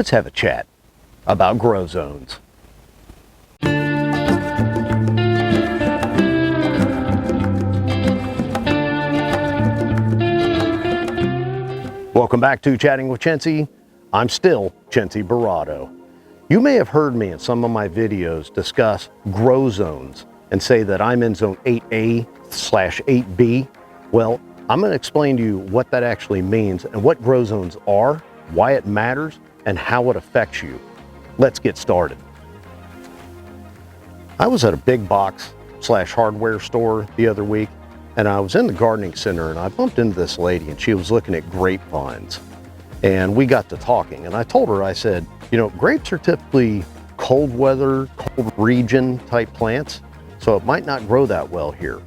let's have a chat about grow zones. Welcome back to Chatting with Chintzy. I'm still Chintzy Barado. You may have heard me in some of my videos discuss grow zones and say that I'm in zone 8A/8B. Well, I'm going to explain to you what that actually means and what grow zones are, why it matters, and how it affects you. Let's get started. I was at a big box / hardware store the other week, and I was in the gardening center and I bumped into this lady and she was looking at grapevines. And we got to talking and I told her, I said, you know, grapes are typically cold weather, cold region type plants, so it might not grow that well here.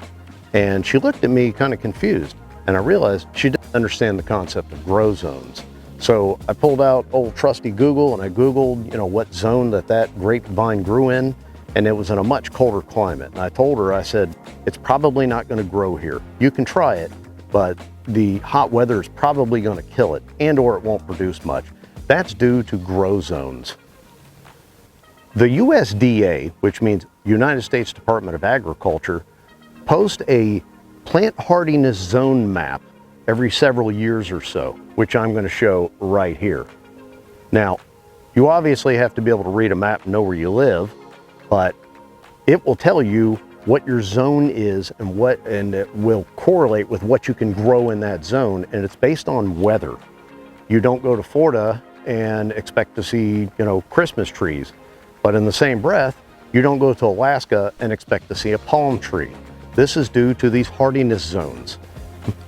And she looked at me kind of confused, and I realized she didn't understand the concept of grow zones. So I pulled out old trusty Google and I Googled, you know, what zone that grapevine grew in, and it was in a much colder climate. And I told her, I said, it's probably not going to grow here. You can try it, but the hot weather is probably going to kill it, and or it won't produce much. That's due to grow zones. The USDA, which means United States Department of Agriculture, posts a plant hardiness zone map every several years or so, which I'm going to show right here. Now, you obviously have to be able to read a map and know where you live, but it will tell you what your zone is and it will correlate with what you can grow in that zone, and it's based on weather. You don't go to Florida and expect to see, you know, Christmas trees, but in the same breath, you don't go to Alaska and expect to see a palm tree. This is due to these hardiness zones.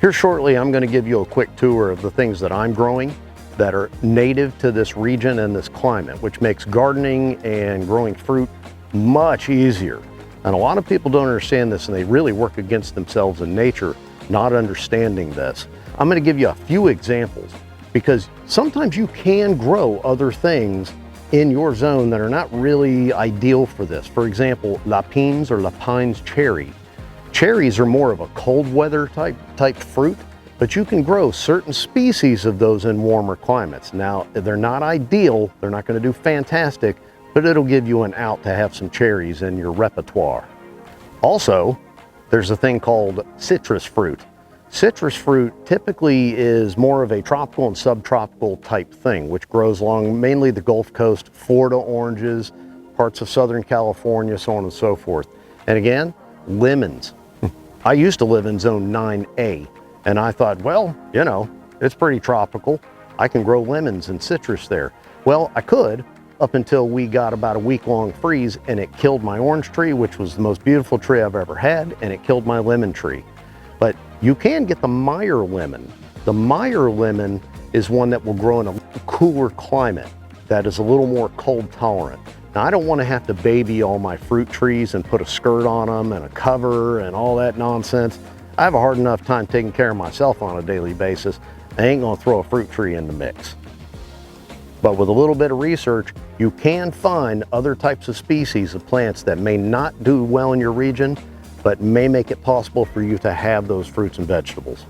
Here shortly, I'm going to give you a quick tour of the things that I'm growing that are native to this region and this climate, which makes gardening and growing fruit much easier. And a lot of people don't understand this, and they really work against themselves in nature, not understanding this. I'm going to give you a few examples, because sometimes you can grow other things in your zone that are not really ideal for this. For example, lapines or lapines cherry. Cherries are more of a cold weather type fruit, but you can grow certain species of those in warmer climates. Now, they're not ideal, they're not going to do fantastic, but it'll give you an out to have some cherries in your repertoire. Also, there's a thing called citrus fruit. Citrus fruit typically is more of a tropical and subtropical type thing, which grows along mainly the Gulf Coast, Florida oranges, parts of Southern California, so on and so forth. And again, lemons. I used to live in zone 9A, and I thought, well, you know, it's pretty tropical. I can grow lemons and citrus there. Well, I could, up until we got about a week-long freeze, and it killed my orange tree, which was the most beautiful tree I've ever had, and it killed my lemon tree. But you can get the Meyer lemon. The Meyer lemon is one that will grow in a cooler climate that is a little more cold tolerant. Now, I don't want to have to baby all my fruit trees and put a skirt on them and a cover and all that nonsense. I have a hard enough time taking care of myself on a daily basis. I ain't gonna throw a fruit tree in the mix. But with a little bit of research, you can find other types of species of plants that may not do well in your region, but may make it possible for you to have those fruits and vegetables.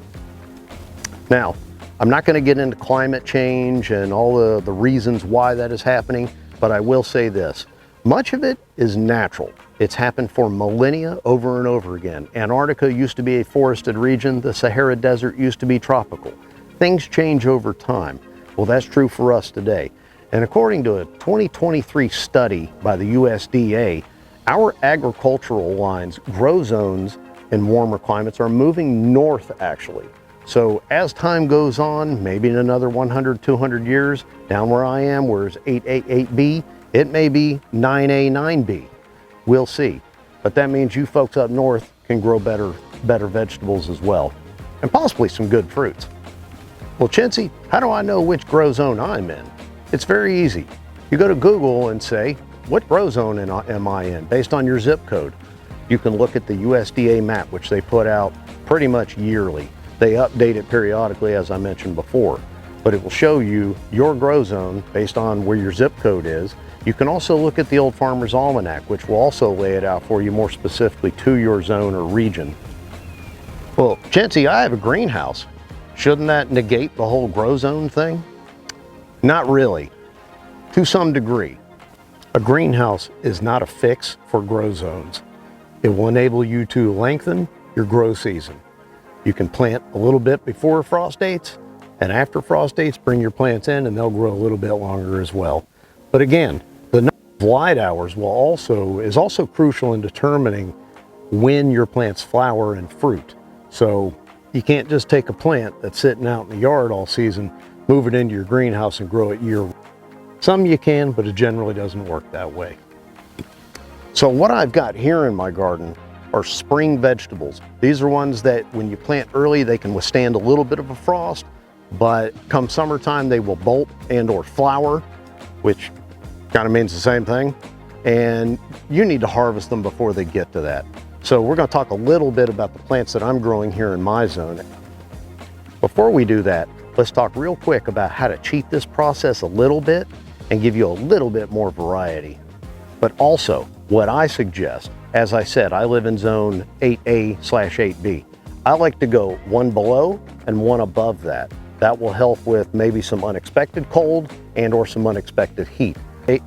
Now, I'm not gonna get into climate change and all the reasons why that is happening, but I will say this. Much of it is natural. It's happened for millennia over and over again. Antarctica used to be a forested region. The Sahara Desert used to be tropical. Things change over time. Well, that's true for us today. And according to a 2023 study by the USDA, our agricultural lines, grow zones in warmer climates, are moving north actually. So as time goes on, maybe in another 100, 200 years, down where I am, where it's 8A, 8B, it may be 9A, 9B. We'll see. But that means you folks up north can grow better vegetables as well, and possibly some good fruits. Well, Chintzy, how do I know which grow zone I'm in? It's very easy. You go to Google and say, what grow zone am I in, based on your zip code. You can look at the USDA map, which they put out pretty much yearly. They update it periodically, as I mentioned before, but it will show you your grow zone based on where your zip code is. You can also look at the Old Farmer's Almanac, which will also lay it out for you more specifically to your zone or region. Well, Chintzy, I have a greenhouse. Shouldn't that negate the whole grow zone thing? Not really. to some degree. A greenhouse is not a fix for grow zones. It will enable you to lengthen your grow season. You can plant a little bit before frost dates, and after frost dates, bring your plants in and they'll grow a little bit longer as well. But again, the number of light hours is also crucial in determining when your plants flower and fruit. So you can't just take a plant that's sitting out in the yard all season, move it into your greenhouse and grow it year. Some you can, but it generally doesn't work that way. So what I've got here in my garden are spring vegetables. These are ones that when you plant early, they can withstand a little bit of a frost, but come summertime, they will bolt and or flower, which kind of means the same thing. And you need to harvest them before they get to that. So we're going to talk a little bit about the plants that I'm growing here in my zone. Before we do that, let's talk real quick about how to cheat this process a little bit and give you a little bit more variety. But also, what I suggest, as I said, I live in zone 8A/8B. I like to go one below and one above that. That will help with maybe some unexpected cold and or some unexpected heat.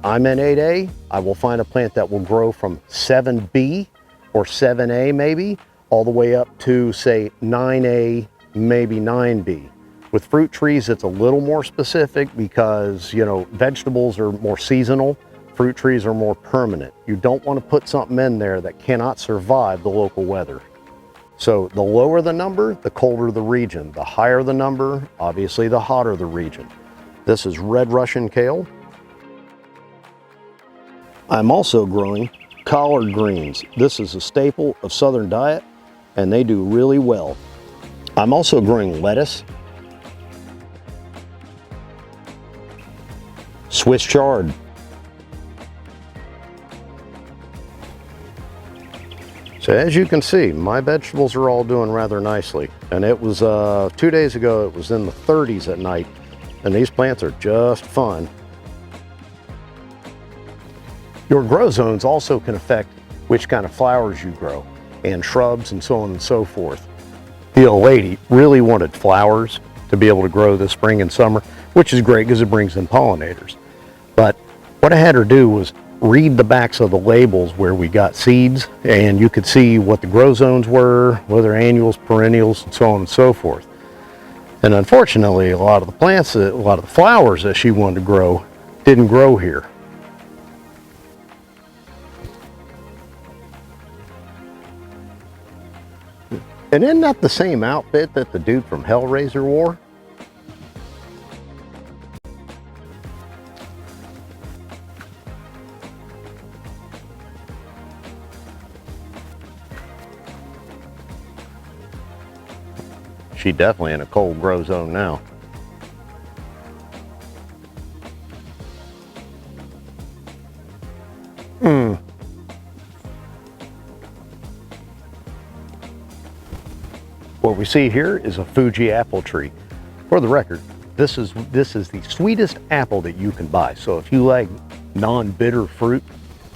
I'm in 8A, I will find a plant that will grow from 7B or 7A maybe, all the way up to say 9A, maybe 9B. With fruit trees, it's a little more specific because, you know, vegetables are more seasonal, fruit trees are more permanent. You don't want to put something in there that cannot survive the local weather. So the lower the number, the colder the region. The higher the number, obviously the hotter the region. This is red Russian kale. I'm also growing collard greens. This is a staple of Southern diet and they do really well. I'm also growing lettuce, Swiss chard, so as you can see, my vegetables are all doing rather nicely. And it was 2 days ago, it was in the 30s at night, and these plants are just fine. Your grow zones also can affect which kind of flowers you grow, and shrubs and so on and so forth. The old lady really wanted flowers to be able to grow this spring and summer, which is great because it brings in pollinators. But what I had her do was read the backs of the labels where we got seeds, and you could see what the grow zones were, whether annuals, perennials, and so on and so forth. And unfortunately, a lot of the flowers that she wanted to grow didn't grow here. And isn't that the same outfit that the dude from Hellraiser wore? She definitely in a cold grow zone now. What we see here is a Fuji apple tree. For the record, this is the sweetest apple that you can buy. So if you like non-bitter fruit,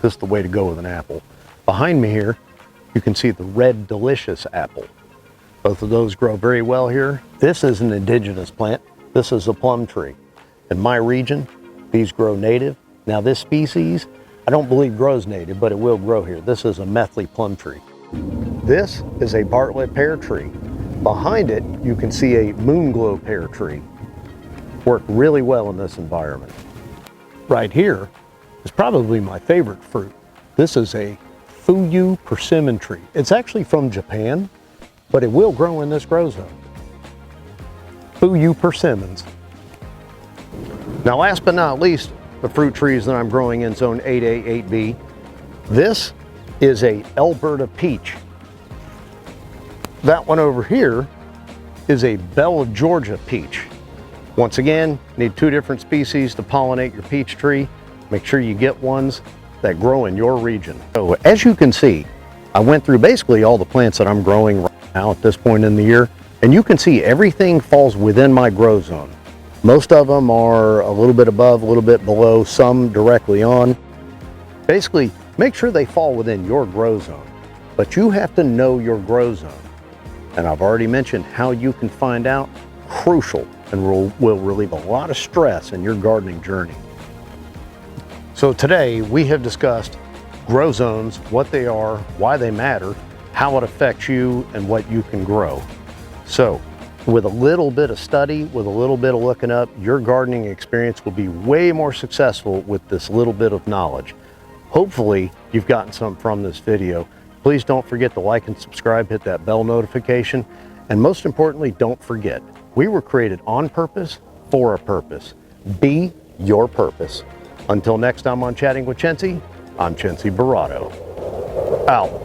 this is the way to go with an apple. Behind me here, you can see the red delicious apple. Both of those grow very well here. This is an indigenous plant. This is a plum tree. In my region, these grow native. Now this species, I don't believe grows native, but it will grow here. This is a Methley plum tree. This is a Bartlett pear tree. Behind it, you can see a moonglow pear tree. Work really well in this environment. Right here is probably my favorite fruit. This is a Fuyu persimmon tree. It's actually from Japan, but it will grow in this grow zone. Fuyu persimmons. Now last but not least, the fruit trees that I'm growing in zone 8A, 8B. This is a Alberta peach. That one over here is a Bella Georgia peach. Once again, need 2 different species to pollinate your peach tree. Make sure you get ones that grow in your region. So as you can see, I went through basically all the plants that I'm growing right now at this point in the year, and you can see everything falls within my grow zone. Most of them are a little bit above, a little bit below, some directly on. Basically, make sure they fall within your grow zone, but you have to know your grow zone. And I've already mentioned how you can find out, crucial, and will relieve a lot of stress in your gardening journey. So today we have discussed grow zones, what they are, why they matter, how it affects you, and what you can grow. So with a little bit of study, with a little bit of looking up, your gardening experience will be way more successful with this little bit of knowledge. Hopefully you've gotten some from this video. Please don't forget to like and subscribe, hit that bell notification, and most importantly, don't forget, we were created on purpose for a purpose. Be your purpose. Until next time on Chatting with Chintzy, I'm Chintzy Barato. Out.